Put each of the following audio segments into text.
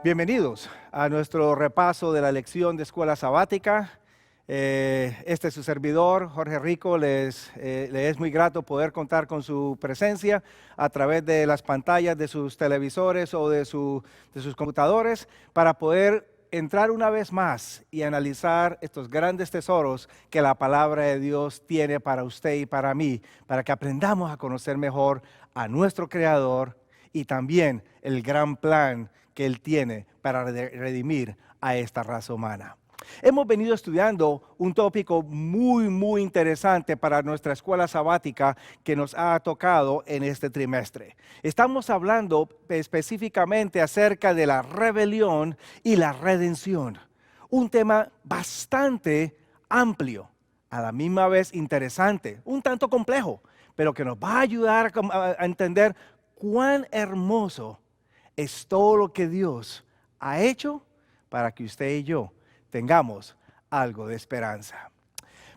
Bienvenidos a nuestro repaso de la lección de escuela sabática. Este es su servidor, Jorge Rico. Le es muy grato poder contar con su presencia a través de las pantallas de sus televisores o de sus computadores para poder entrar una vez más y analizar estos grandes tesoros que la palabra de Dios tiene para usted y para mí, para que aprendamos a conocer mejor a nuestro Creador y también el gran plan que Él tiene para redimir a esta raza humana. Hemos venido estudiando un tópico muy interesante para nuestra escuela sabática que nos ha tocado en este trimestre. Estamos hablando específicamente acerca de la rebelión y la redención. Un tema bastante amplio, a la misma vez interesante, un tanto complejo, pero que nos va a ayudar a entender cuán hermoso es todo lo que Dios ha hecho para que usted y yo tengamos algo de esperanza.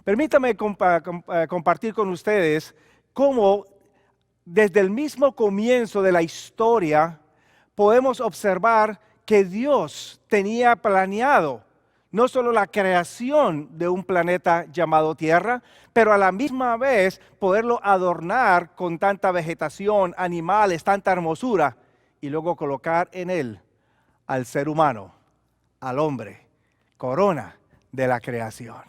Permítame compartir con ustedes cómo desde el mismo comienzo de la historia podemos observar que Dios tenía planeado no solo la creación de un planeta llamado Tierra, pero a la misma vez poderlo adornar con tanta vegetación, animales, tanta hermosura, y luego colocar en él al ser humano, al hombre, corona de la creación.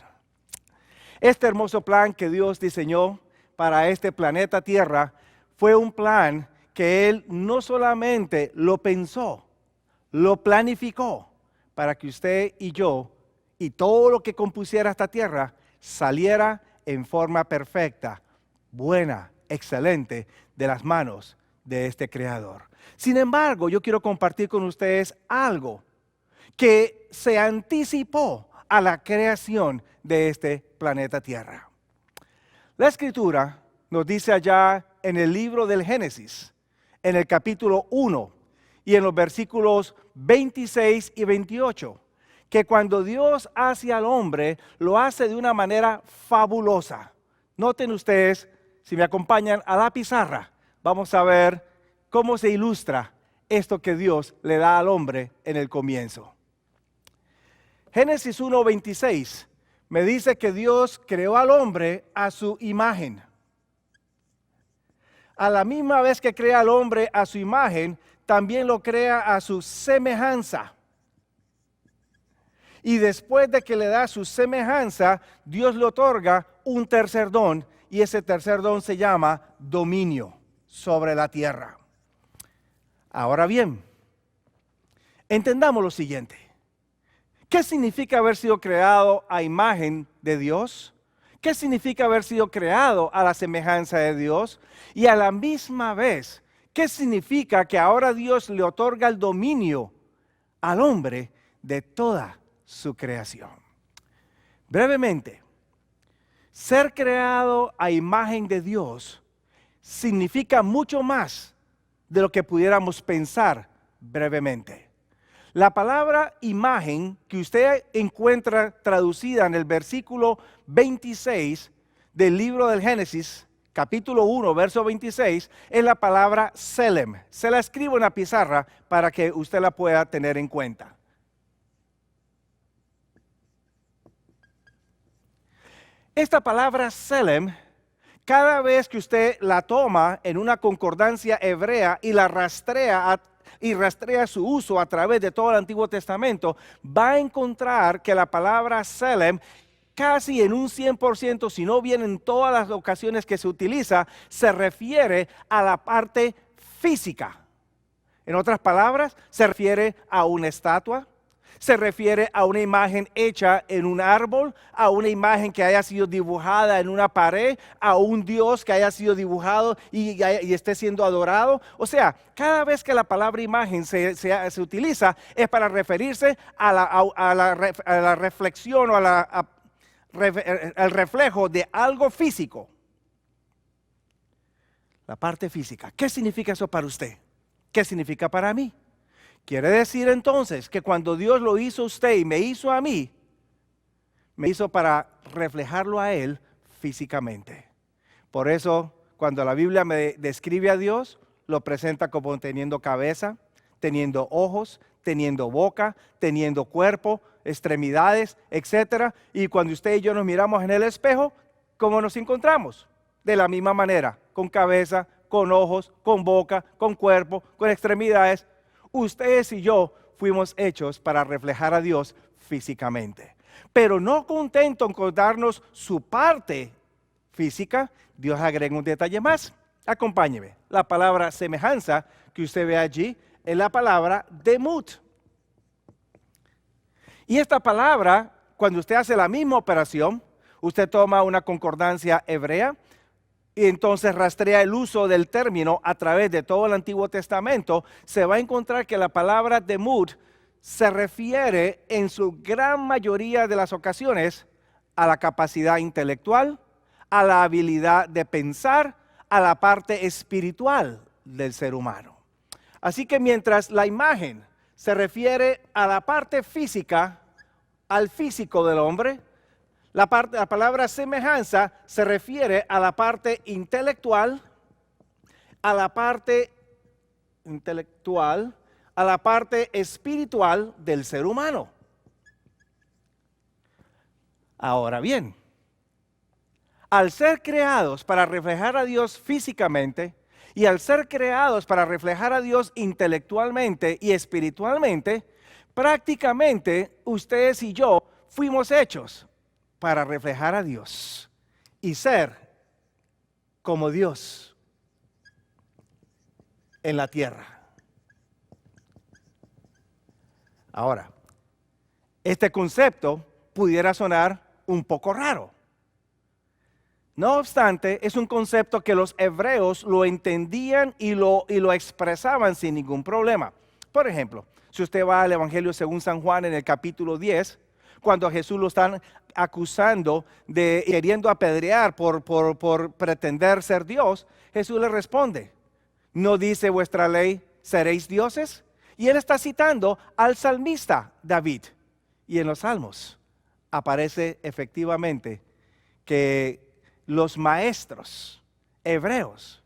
Este hermoso plan que Dios diseñó para este planeta Tierra fue un plan que Él no solamente lo pensó, lo planificó para que usted y yo y todo lo que compusiera esta tierra saliera en forma perfecta, buena, excelente de las manos de este Creador. Sin embargo, yo quiero compartir con ustedes algo que se anticipó a la creación de este planeta Tierra. La Escritura nos dice allá en el libro del Génesis, en el capítulo 1 y en los versículos 26 y 28, que cuando Dios hace al hombre, lo hace de una manera fabulosa. Noten ustedes, si me acompañan a la pizarra, vamos a ver cómo se ilustra esto que Dios le da al hombre en el comienzo. Génesis 1:26 me dice que Dios creó al hombre a su imagen. A la misma vez que crea al hombre a su imagen, también lo crea a su semejanza. Y después de que le da su semejanza, Dios le otorga un tercer don, y ese tercer don se llama dominio sobre la tierra. Ahora bien, entendamos lo siguiente. ¿Qué significa haber sido creado a imagen de Dios? ¿Qué significa haber sido creado a la semejanza de Dios? Y a la misma vez, ¿qué significa que ahora Dios le otorga el dominio al hombre de toda su creación? Brevemente, ser creado a imagen de Dios significa mucho más de lo que pudiéramos pensar brevemente. La palabra imagen que usted encuentra traducida en el versículo 26 del libro del Génesis, capítulo 1, verso 26, es la palabra Selem. Se la escribo en la pizarra para que usted la pueda tener en cuenta. Esta palabra Selem, cada vez que usted la toma en una concordancia hebrea y la rastrea su uso a través de todo el Antiguo Testamento, va a encontrar que la palabra Selem casi en un 100%, si no bien en todas las ocasiones que se utiliza, se refiere a la parte física. En otras palabras, se refiere a una estatua, se refiere a una imagen hecha en un árbol, a una imagen que haya sido dibujada en una pared, a un Dios que haya sido dibujado y esté siendo adorado. O sea, cada vez que la palabra imagen se utiliza es para referirse a la reflexión o al reflejo de algo físico. La parte física. ¿Qué significa eso para usted? ¿Qué significa para mí? Quiere decir entonces que cuando Dios lo hizo a usted y me hizo a mí, me hizo para reflejarlo a Él físicamente. Por eso, cuando la Biblia me describe a Dios, lo presenta como teniendo cabeza, teniendo ojos, teniendo boca, teniendo cuerpo, extremidades, etc. Y cuando usted y yo nos miramos en el espejo, ¿cómo nos encontramos? De la misma manera, con cabeza, con ojos, con boca, con cuerpo, con extremidades. Ustedes y yo fuimos hechos para reflejar a Dios físicamente. Pero no contento con darnos su parte física, Dios agrega un detalle más. Acompáñeme. La palabra semejanza que usted ve allí es la palabra demut. Y esta palabra, cuando usted hace la misma operación, usted toma una concordancia hebrea y entonces rastrea el uso del término a través de todo el Antiguo Testamento, se va a encontrar que la palabra demut se refiere en su gran mayoría de las ocasiones a la capacidad intelectual, a la habilidad de pensar, a la parte espiritual del ser humano. Así que mientras la imagen se refiere a la parte física, al físico del hombre, la palabra semejanza se refiere a la parte intelectual, a la parte espiritual del ser humano. Ahora bien, al ser creados para reflejar a Dios físicamente y al ser creados para reflejar a Dios intelectualmente y espiritualmente, prácticamente ustedes y yo fuimos hechos para reflejar a Dios y ser como Dios en la tierra. Ahora, este concepto pudiera sonar un poco raro. No obstante, es un concepto que los hebreos lo entendían y lo expresaban sin ningún problema. Por ejemplo, si usted va al Evangelio según San Juan en el capítulo 10, cuando a Jesús lo están acusando de queriendo apedrear por pretender ser Dios, Jesús le responde, ¿no dice vuestra ley, seréis dioses? Y él está citando al salmista David. Y en los salmos aparece efectivamente que los maestros hebreos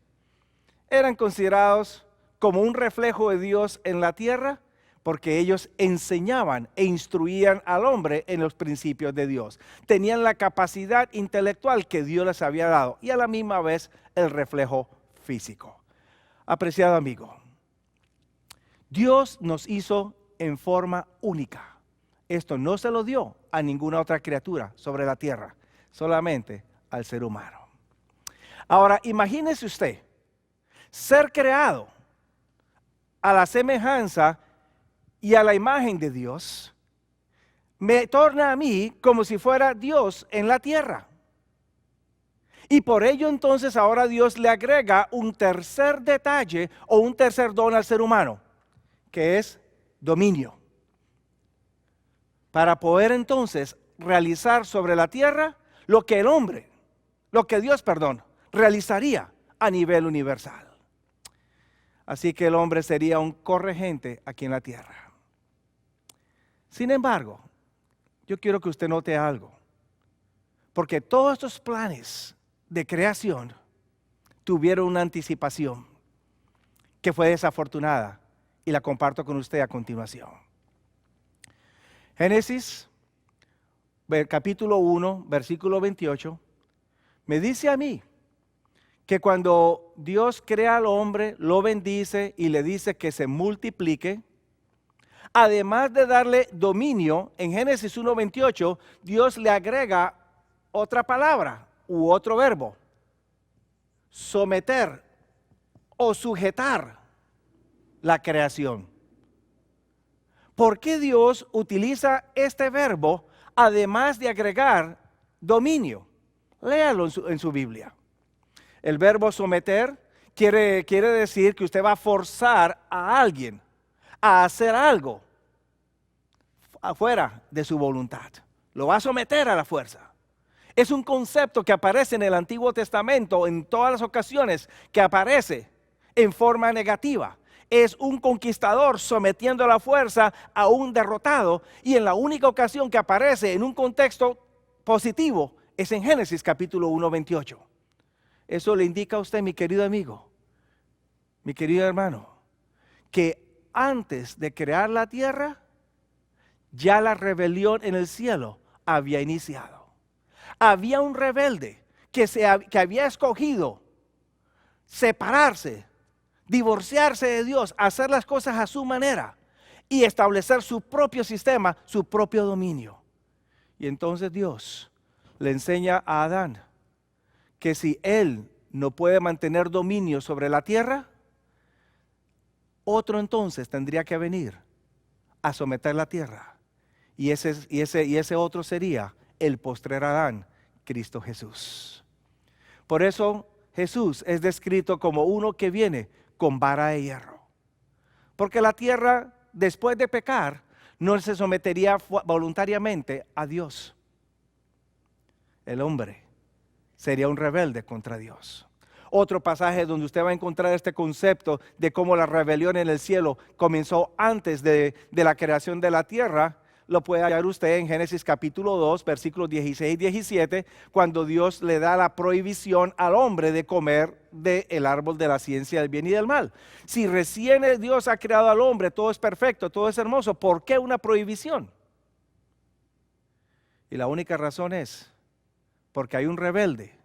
eran considerados como un reflejo de Dios en la tierra, porque ellos enseñaban e instruían al hombre en los principios de Dios. Tenían la capacidad intelectual que Dios les había dado y a la misma vez el reflejo físico. Apreciado amigo, Dios nos hizo en forma única. Esto no se lo dio a ninguna otra criatura sobre la tierra, solamente al ser humano. Ahora, imagínese usted ser creado a la semejanza y a la imagen de Dios, me torna a mí como si fuera Dios en la tierra. Y por ello entonces ahora Dios le agrega un tercer detalle o un tercer don al ser humano, que es dominio. Para poder entonces realizar sobre la tierra lo que Dios realizaría a nivel universal. Así que el hombre sería un corregente aquí en la tierra. Sin embargo, yo quiero que usted note algo, porque todos estos planes de creación tuvieron una anticipación que fue desafortunada y la comparto con usted a continuación. Génesis, capítulo 1, versículo 28, me dice a mí que cuando Dios crea al hombre, lo bendice y le dice que se multiplique, además de darle dominio, en Génesis 1:28, Dios le agrega otra palabra u otro verbo, someter o sujetar la creación. ¿Por qué Dios utiliza este verbo además de agregar dominio? Léalo en su Biblia. El verbo someter quiere decir que usted va a forzar a alguien a hacer algo afuera de su voluntad. Lo va a someter a la fuerza. Es un concepto que aparece en el Antiguo Testamento en todas las ocasiones que aparece en forma negativa. Es un conquistador sometiendo a la fuerza a un derrotado, y en la única ocasión que aparece en un contexto positivo es en Génesis capítulo 1:28. Eso le indica a usted, mi querido amigo, mi querido hermano, que antes de crear la tierra, ya la rebelión en el cielo había iniciado. Había un rebelde que había escogido separarse, divorciarse de Dios, hacer las cosas a su manera y establecer su propio sistema, su propio dominio. Y entonces Dios le enseña a Adán que si él no puede mantener dominio sobre la tierra, otro entonces tendría que venir a someter la tierra. Y ese otro sería el postrer Adán, Cristo Jesús. Por eso Jesús es descrito como uno que viene con vara de hierro. Porque la tierra, después de pecar, no se sometería voluntariamente a Dios. El hombre sería un rebelde contra Dios. Otro pasaje donde usted va a encontrar este concepto de cómo la rebelión en el cielo comenzó antes de la creación de la tierra, lo puede hallar usted en Génesis capítulo 2, versículos 16 y 17, cuando Dios le da la prohibición al hombre de comer del árbol de la ciencia del bien y del mal. Si recién Dios ha creado al hombre, todo es perfecto, todo es hermoso, ¿por qué una prohibición? Y la única razón es porque hay un rebelde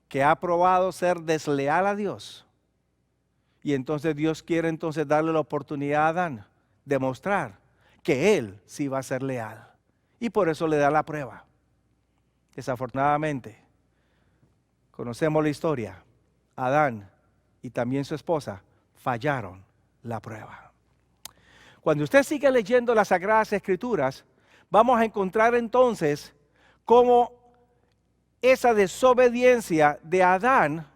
que ha probado ser desleal a Dios. Y entonces Dios quiere entonces darle la oportunidad a Adán de mostrar que él sí va a ser leal. Y por eso le da la prueba. Desafortunadamente, conocemos la historia. Adán y también su esposa fallaron la prueba. Cuando usted sigue leyendo las Sagradas Escrituras, vamos a encontrar entonces cómo esa desobediencia de Adán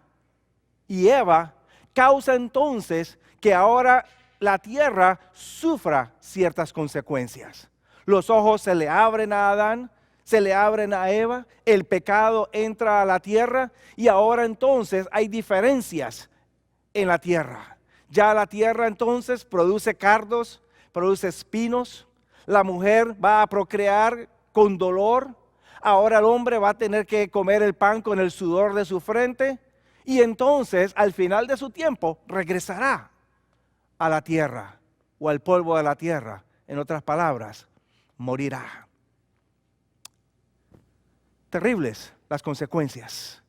y Eva causa entonces que ahora la tierra sufra ciertas consecuencias. Los ojos se le abren a Adán, se le abren a Eva, el pecado entra a la tierra y ahora entonces hay diferencias en la tierra. Ya la tierra entonces produce cardos, produce espinos, la mujer va a procrear con dolor, ahora el hombre va a tener que comer el pan con el sudor de su frente y entonces al final de su tiempo regresará a la tierra o al polvo de la tierra. En otras palabras, morirá. Terribles las consecuencias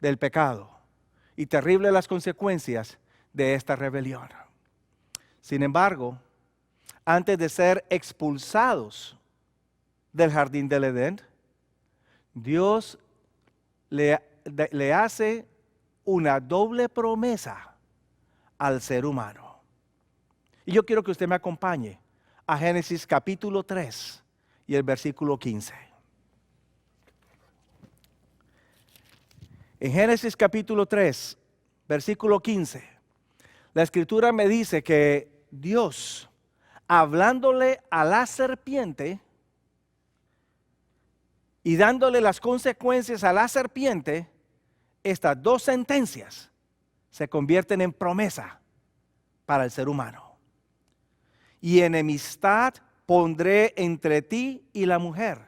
del pecado y terribles las consecuencias de esta rebelión. Sin embargo, antes de ser expulsados del jardín del Edén, Dios le hace una doble promesa al ser humano. Y yo quiero que usted me acompañe a Génesis capítulo 3 y el versículo 15. En Génesis capítulo 3, versículo 15, la escritura me dice que Dios, hablándole a la serpiente y dándole las consecuencias a la serpiente, estas dos sentencias se convierten en promesa para el ser humano. Y enemistad pondré entre ti y la mujer,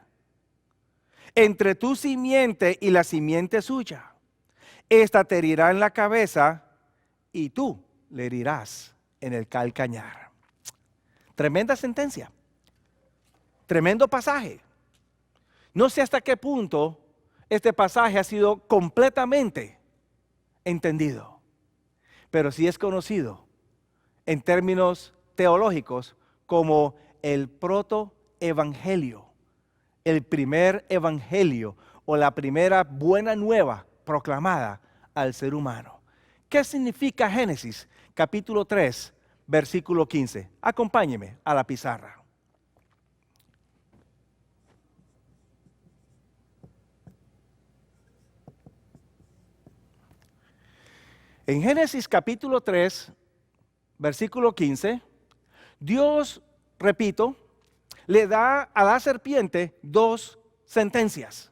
entre tu simiente y la simiente suya. Esta te herirá en la cabeza y tú le herirás en el calcañar. Tremenda sentencia, tremendo pasaje. No sé hasta qué punto este pasaje ha sido completamente entendido, pero sí es conocido en términos teológicos como el protoevangelio, el primer evangelio o la primera buena nueva proclamada al ser humano. ¿Qué significa Génesis capítulo 3, versículo 15? Acompáñeme a la pizarra. En Génesis capítulo 3, versículo 15, Dios, repito, le da a la serpiente dos sentencias.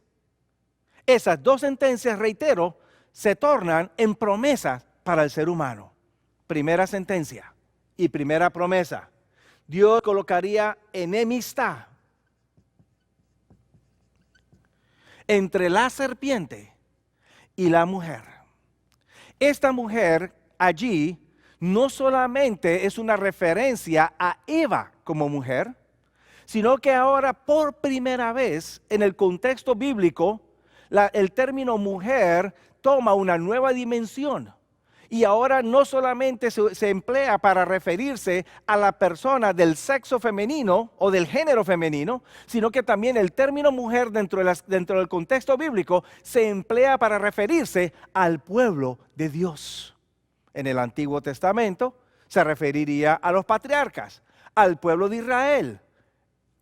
Esas dos sentencias, reitero, se tornan en promesas para el ser humano. Primera sentencia y primera promesa. Dios colocaría enemistad entre la serpiente y la mujer. Esta mujer allí no solamente es una referencia a Eva como mujer, sino que ahora por primera vez en el contexto bíblico, el término mujer toma una nueva dimensión. Y ahora no solamente se emplea para referirse a la persona del sexo femenino o del género femenino, sino que también el término mujer dentro del contexto bíblico se emplea para referirse al pueblo de Dios. En el Antiguo Testamento se referiría a los patriarcas, al pueblo de Israel,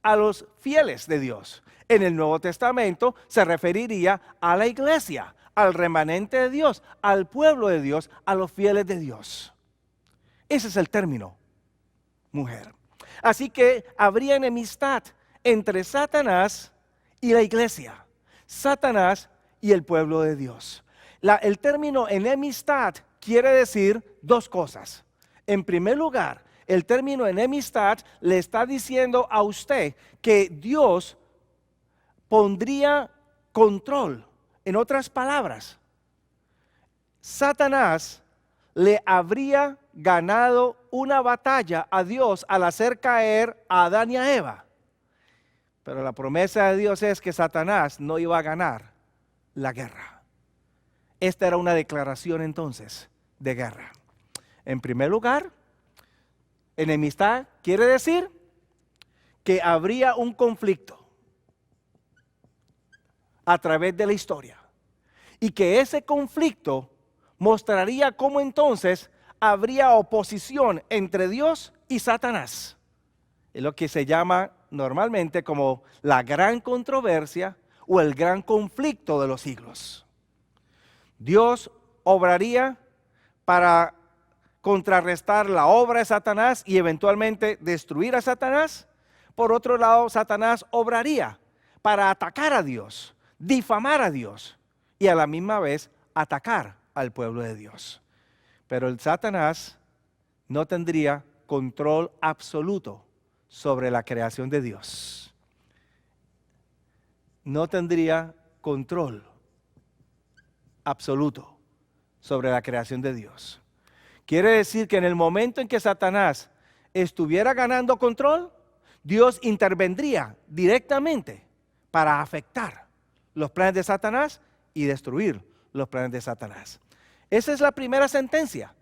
a los fieles de Dios. En el Nuevo Testamento se referiría a la iglesia, al remanente de Dios, al pueblo de Dios, a los fieles de Dios. Ese es el término, mujer. Así que habría enemistad entre Satanás y la iglesia, Satanás y el pueblo de Dios. El término enemistad quiere decir dos cosas. En primer lugar, el término enemistad le está diciendo a usted que Dios pondría control. En otras palabras, Satanás le habría ganado una batalla a Dios al hacer caer a Adán y a Eva. Pero la promesa de Dios es que Satanás no iba a ganar la guerra. Esta era una declaración entonces de guerra. En primer lugar, enemistad quiere decir que habría un conflicto a través de la historia y que ese conflicto mostraría cómo entonces habría oposición entre Dios y Satanás. Es lo que se llama normalmente como la gran controversia o el gran conflicto de los siglos. Dios obraría para contrarrestar la obra de Satanás y eventualmente destruir a Satanás. Por otro lado, Satanás obraría para atacar a Dios, difamar a Dios y a la misma vez atacar al pueblo de Dios. Pero el Satanás no tendría control absoluto sobre la creación de Dios. No tendría control absoluto sobre la creación de Dios. Quiere decir que en el momento en que Satanás estuviera ganando control, Dios intervendría directamente para afectar los planes de Satanás y destruir los planes de Satanás. Esa es la primera sentencia,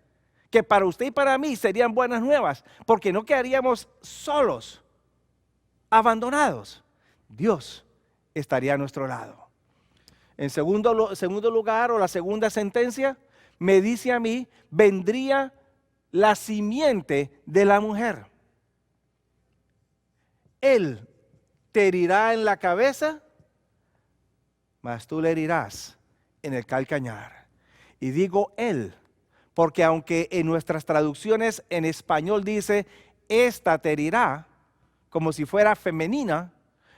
que para usted y para mí serían buenas nuevas, porque no quedaríamos solos, abandonados. Dios estaría a nuestro lado. En segundo lugar, o la segunda sentencia, me dice a mí, vendría la simiente de la mujer. Él te herirá en la cabeza, mas tú le herirás en el calcañar. Y digo él, porque aunque en nuestras traducciones en español dice, esta te herirá, como si fuera femenina,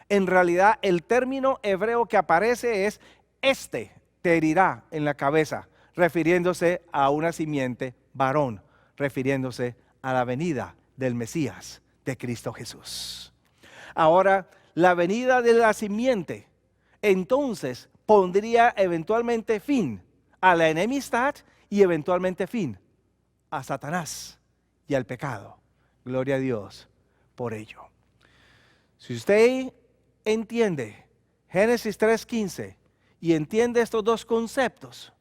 en realidad el término hebreo que aparece es, este te herirá en la cabeza, refiriéndose a una simiente varón, refiriéndose a la venida del Mesías, de Cristo Jesús. Ahora, la venida de la simiente, entonces pondría eventualmente fin a la enemistad y eventualmente fin a Satanás y al pecado. Gloria a Dios por ello. Si usted entiende Génesis 3:15 y entiende estos dos conceptos,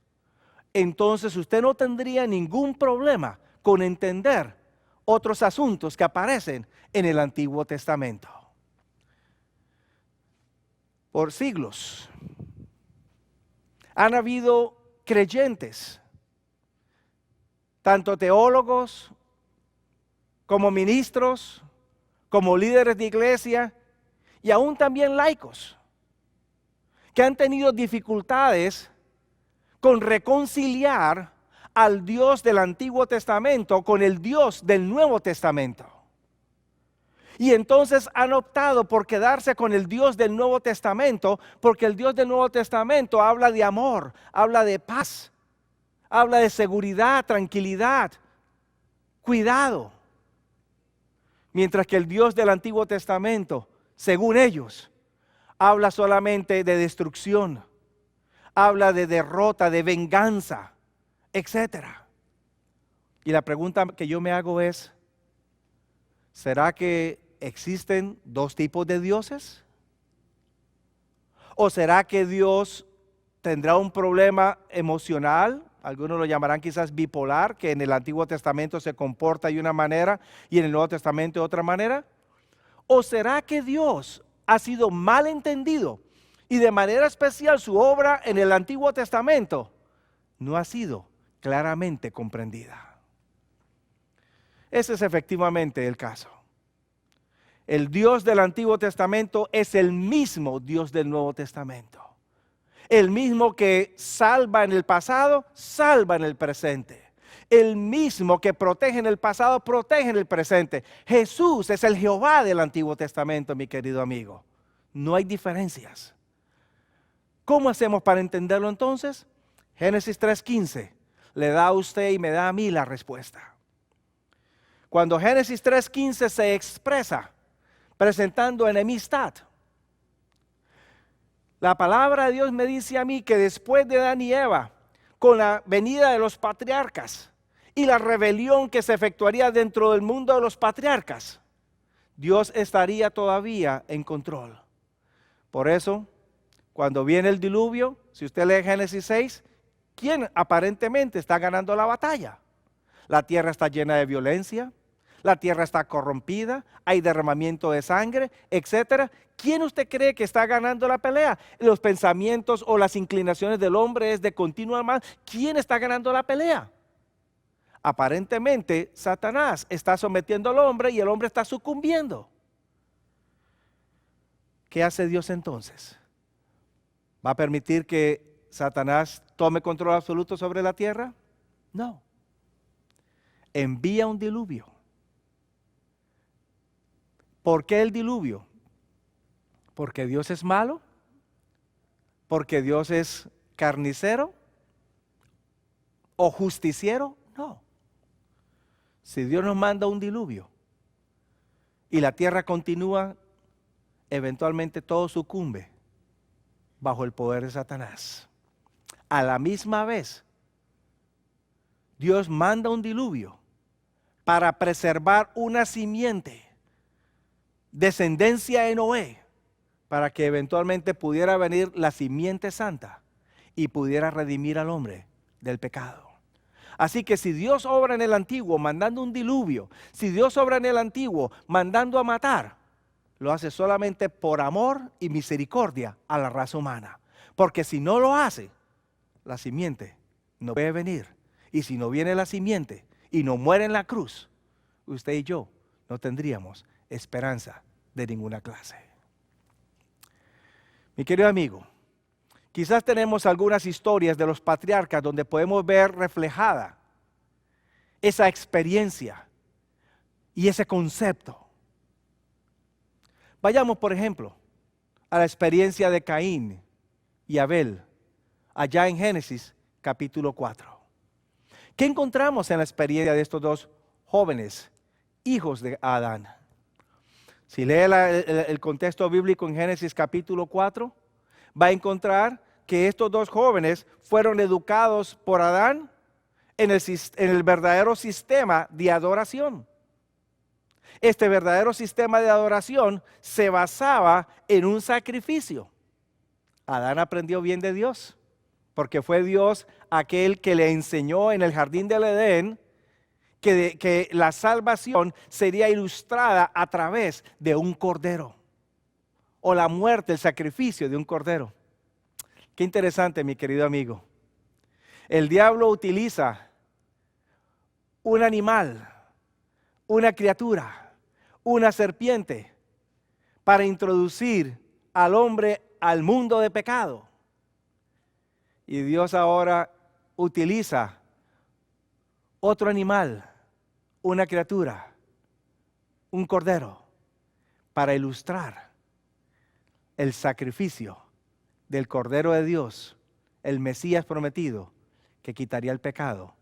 entonces usted no tendría ningún problema con entender otros asuntos que aparecen en el Antiguo Testamento. Por siglos han habido creyentes, tanto teólogos como ministros, como líderes de iglesia y aún también laicos, que han tenido dificultades con reconciliar al Dios del Antiguo Testamento con el Dios del Nuevo Testamento. Y entonces han optado por quedarse con el Dios del Nuevo Testamento, porque el Dios del Nuevo Testamento habla de amor, habla de paz, habla de seguridad, tranquilidad, cuidado. Mientras que el Dios del Antiguo Testamento, según ellos, habla solamente de destrucción, habla de derrota, de venganza, etc. Y la pregunta que yo me hago es, ¿será que existen dos tipos de dioses? ¿O será que Dios tendrá un problema emocional? Algunos lo llamarán quizás bipolar, que en el Antiguo Testamento se comporta de una manera y en el Nuevo Testamento de otra manera. ¿O será que Dios ha sido mal entendido y de manera especial su obra en el Antiguo Testamento no ha sido claramente comprendida? Ese es efectivamente el caso. El Dios del Antiguo Testamento es el mismo Dios del Nuevo Testamento. El mismo que salva en el pasado, salva en el presente. El mismo que protege en el pasado, protege en el presente. Jesús es el Jehová del Antiguo Testamento, mi querido amigo. No hay diferencias. ¿Cómo hacemos para entenderlo entonces? Génesis 3:15 le da a usted y me da a mí la respuesta. Cuando Génesis 3:15 se expresa presentando enemistad, la palabra de Dios me dice a mí que después de Adán y Eva, con la venida de los patriarcas y la rebelión que se efectuaría dentro del mundo de los patriarcas, Dios estaría todavía en control. Por eso, cuando viene el diluvio, si usted lee Génesis 6, ¿quién aparentemente está ganando la batalla? La tierra está llena de violencia, la tierra está corrompida, hay derramamiento de sangre, etc. ¿Quién usted cree que está ganando la pelea? ¿Los pensamientos o las inclinaciones del hombre es de continuo mal? ¿Quién está ganando la pelea? Aparentemente, Satanás está sometiendo al hombre y el hombre está sucumbiendo. ¿Qué hace Dios entonces? ¿Va a permitir que Satanás tome control absoluto sobre la tierra? No. Envía un diluvio. ¿Por qué el diluvio? ¿Porque Dios es malo? ¿Porque Dios es carnicero? ¿O justiciero? No. Si Dios nos manda un diluvio y la tierra continúa, eventualmente todo sucumbe bajo el poder de Satanás. A la misma vez, Dios manda un diluvio para preservar una simiente, descendencia de Noé, para que eventualmente pudiera venir la simiente santa y pudiera redimir al hombre del pecado. Así que si Dios obra en el antiguo mandando un diluvio, si Dios obra en el antiguo mandando a matar, lo hace solamente por amor y misericordia a la raza humana. Porque si no lo hace, la simiente no puede venir. Y si no viene la simiente y no muere en la cruz, usted y yo no tendríamos esperanza de ninguna clase. Mi querido amigo, quizás tenemos algunas historias de los patriarcas donde podemos ver reflejada esa experiencia y ese concepto. Vayamos, por ejemplo, a la experiencia de Caín y Abel, allá en Génesis capítulo 4. ¿Qué encontramos en la experiencia de estos dos jóvenes, hijos de Adán? Si lee el contexto bíblico en Génesis capítulo 4, va a encontrar que estos dos jóvenes fueron educados por Adán en el verdadero sistema de adoración. Este verdadero sistema de adoración se basaba en un sacrificio. Adán aprendió bien de Dios, porque fue Dios aquel que le enseñó en el jardín del Edén que la salvación sería ilustrada a través de un cordero, o la muerte, el sacrificio de un cordero. Qué interesante, mi querido amigo. El diablo utiliza un animal, una criatura, una serpiente, para introducir al hombre al mundo de pecado. Y Dios ahora utiliza otro animal, una criatura, un cordero, para ilustrar el sacrificio del Cordero de Dios, el Mesías prometido, que quitaría el pecado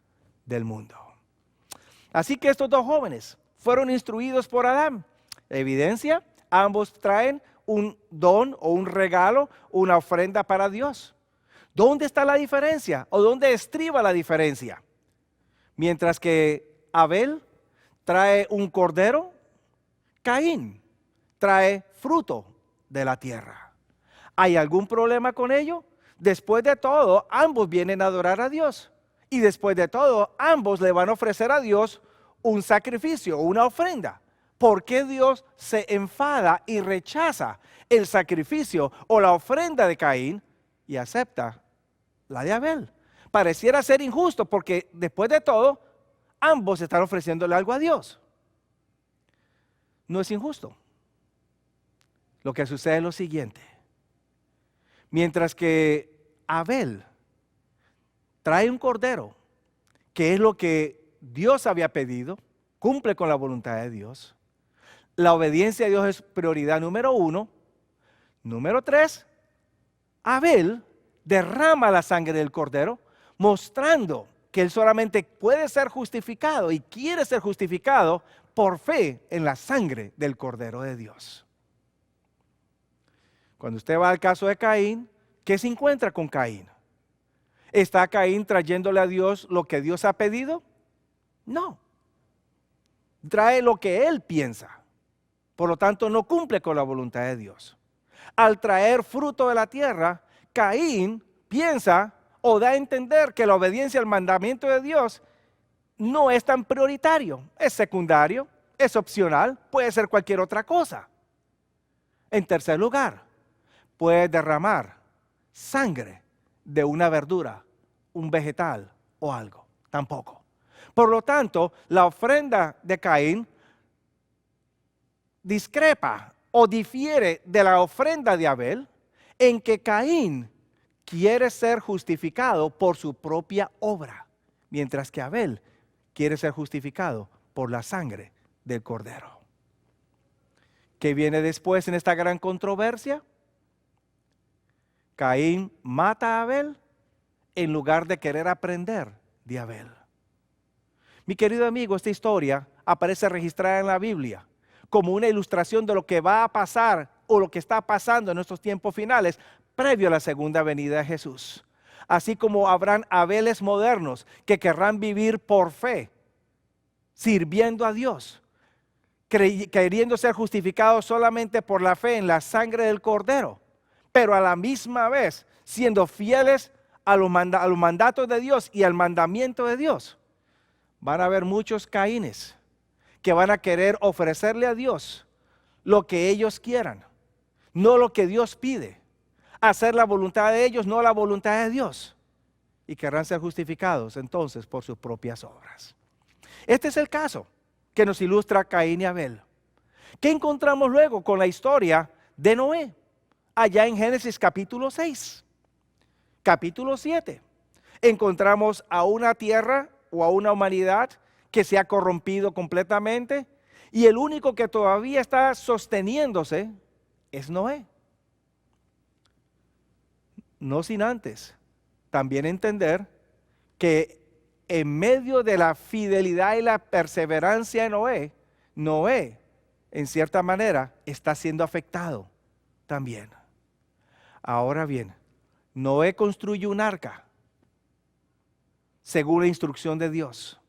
del mundo. Así que estos dos jóvenes fueron instruidos por Adán. Evidencia, ambos traen un don o un regalo, una ofrenda para Dios. ¿Dónde está la diferencia? ¿O dónde estriba la diferencia? Mientras que Abel trae un cordero, Caín trae fruto de la tierra. ¿Hay algún problema con ello? Después de todo, ambos vienen a adorar a Dios. Y después de todo, ambos le van a ofrecer a Dios un sacrificio, una ofrenda. ¿Por qué Dios se enfada y rechaza el sacrificio o la ofrenda de Caín y acepta la de Abel? Pareciera ser injusto porque después de todo, ambos están ofreciéndole algo a Dios. No es injusto. Lo que sucede es lo siguiente. Mientras que Abel trae un cordero, que es lo que Dios había pedido, cumple con la voluntad de Dios. La obediencia a Dios es prioridad número 1. Número 3, Abel derrama la sangre del cordero, mostrando que él solamente puede ser justificado y quiere ser justificado por fe en la sangre del cordero de Dios. Cuando usted va al caso de Caín, ¿qué se encuentra con Caín? ¿Está Caín trayéndole a Dios lo que Dios ha pedido? No. Trae lo que él piensa. Por lo tanto, no cumple con la voluntad de Dios. Al traer fruto de la tierra, Caín piensa o da a entender que la obediencia al mandamiento de Dios no es tan prioritario. Es secundario, es opcional, puede ser cualquier otra cosa. En tercer lugar, puede derramar sangre de una verdura, un vegetal o algo. Tampoco. Por lo tanto, la ofrenda de Caín discrepa o difiere de la ofrenda de Abel en que Caín quiere ser justificado por su propia obra, mientras que Abel quiere ser justificado por la sangre del cordero. ¿Qué viene después en esta gran controversia? Caín mata a Abel en lugar de querer aprender de Abel. Mi querido amigo, esta historia aparece registrada en la Biblia como una ilustración de lo que va a pasar o lo que está pasando en estos tiempos finales previo a la segunda venida de Jesús. Así como habrán Abeles modernos que querrán vivir por fe, sirviendo a Dios, queriendo ser justificados solamente por la fe en la sangre del Cordero, pero a la misma vez siendo fieles a los mandatos de Dios y al mandamiento de Dios. Van a haber muchos Caínes que van a querer ofrecerle a Dios lo que ellos quieran, no lo que Dios pide. Hacer la voluntad de ellos, no la voluntad de Dios. Y querrán ser justificados entonces por sus propias obras. Este es el caso que nos ilustra Caín y Abel. ¿Qué encontramos luego con la historia de Noé? Allá en Génesis capítulo 6, capítulo 7. Encontramos a una tierra o a una humanidad que se ha corrompido completamente y el único que todavía está sosteniéndose es Noé. No sin antes también entender que en medio de la fidelidad y la perseverancia de Noé en cierta manera está siendo afectado también. Ahora bien, Noé construye un arca según la instrucción de Dios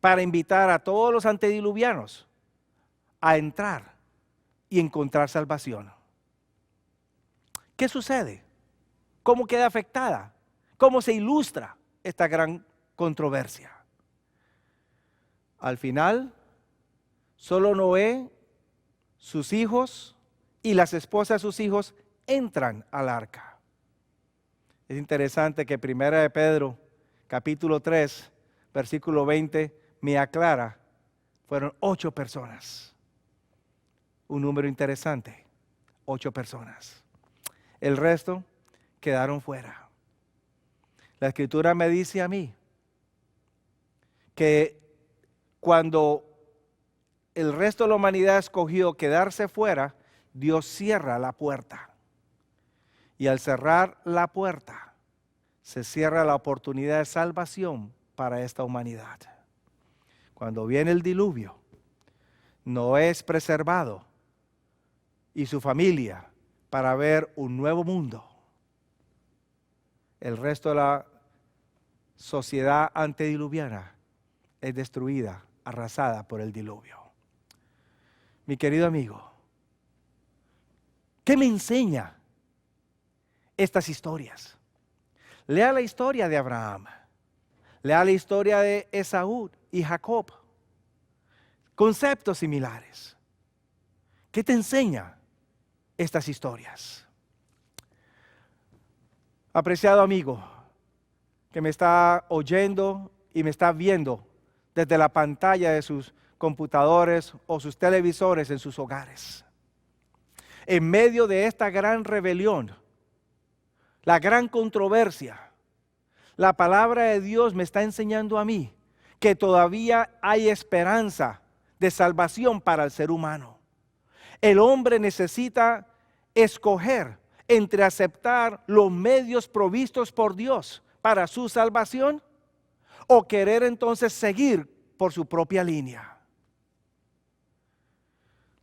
para invitar a todos los antediluvianos a entrar y encontrar salvación. ¿Qué sucede? ¿Cómo queda afectada? ¿Cómo se ilustra esta gran controversia? Al final, solo Noé, sus hijos y las esposas de sus hijos entran al arca. Es interesante que 1 de Pedro, capítulo 3, versículo 20, me aclara, fueron 8 personas. Un número interesante, 8 personas. El resto quedaron fuera. La Escritura me dice a mí que cuando el resto de la humanidad escogió quedarse fuera, Dios cierra la puerta. Y al cerrar la puerta, se cierra la oportunidad de salvación para esta humanidad. Cuando viene el diluvio, Noé es preservado y su familia para ver un nuevo mundo. el resto de la sociedad antediluviana es destruida, arrasada por el diluvio. Mi querido amigo, ¿qué me enseña estas historias? Lea la historia de Abraham, lea la historia de Esaú y Jacob. Conceptos similares. ¿Qué te enseña estas historias? Apreciado amigo, que me está oyendo y me está viendo desde la pantalla de sus computadores o sus televisores en sus hogares. En medio de esta gran rebelión, la gran controversia, la palabra de Dios me está enseñando a mí que todavía hay esperanza de salvación para el ser humano. El hombre necesita escoger entre aceptar los medios provistos por Dios para su salvación o querer entonces seguir por su propia línea.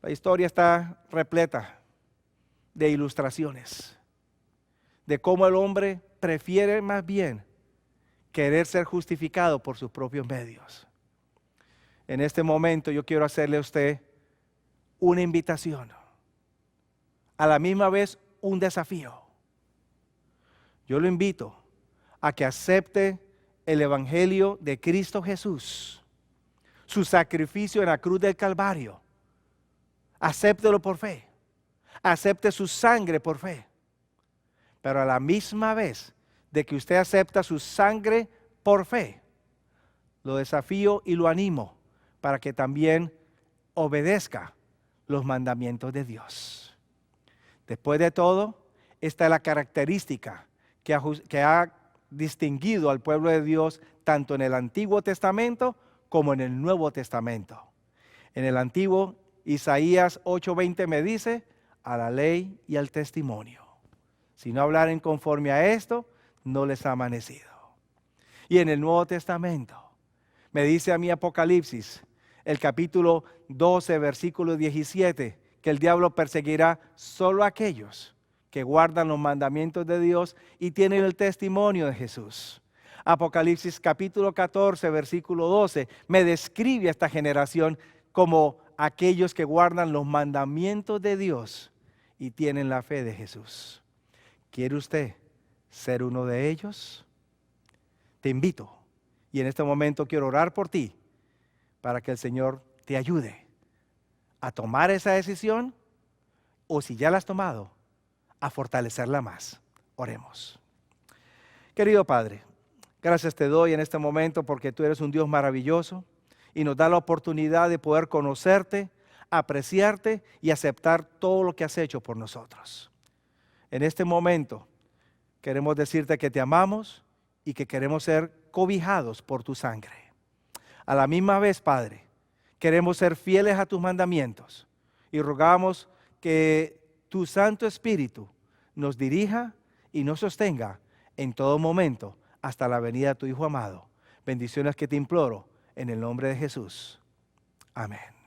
La historia está repleta de ilustraciones de cómo el hombre prefiere más bien querer ser justificado por sus propios medios. En este momento yo quiero hacerle a usted una invitación, a la misma vez un desafío. Yo lo invito a que acepte el Evangelio de Cristo Jesús, su sacrificio en la cruz del Calvario. Acéptelo por fe, acepte su sangre por fe, pero a la misma vez de que usted acepta su sangre por fe, lo desafío y lo animo para que también obedezca los mandamientos de Dios. Después de todo, esta es la característica que ha distinguido al pueblo de Dios tanto en el Antiguo Testamento como en el Nuevo Testamento. En el Antiguo, Isaías 8:20 me dice, a la ley y al testimonio. Si no hablaren conforme a esto, no les ha amanecido. Y en el Nuevo Testamento, me dice a mí Apocalipsis, el capítulo 12, versículo 17, que el diablo perseguirá solo a aquellos que guardan los mandamientos de Dios y tienen el testimonio de Jesús. Apocalipsis capítulo 14, versículo 12, me describe a esta generación como aquellos que guardan los mandamientos de Dios y tienen la fe de Jesús. ¿Quiere usted ser uno de ellos? Te invito y en este momento quiero orar por ti para que el Señor te ayude a tomar esa decisión o si ya la has tomado, a fortalecerla más. Oremos. Querido Padre, gracias te doy en este momento porque tú eres un Dios maravilloso y nos da la oportunidad de poder conocerte, apreciarte y aceptar todo lo que has hecho por nosotros. En este momento queremos decirte que te amamos y que queremos ser cobijados por tu sangre. A la misma vez, Padre, queremos ser fieles a tus mandamientos y rogamos que tu Santo Espíritu nos dirija y nos sostenga en todo momento hasta la venida de tu Hijo amado. Bendiciones que te imploro en el nombre de Jesús. Amén.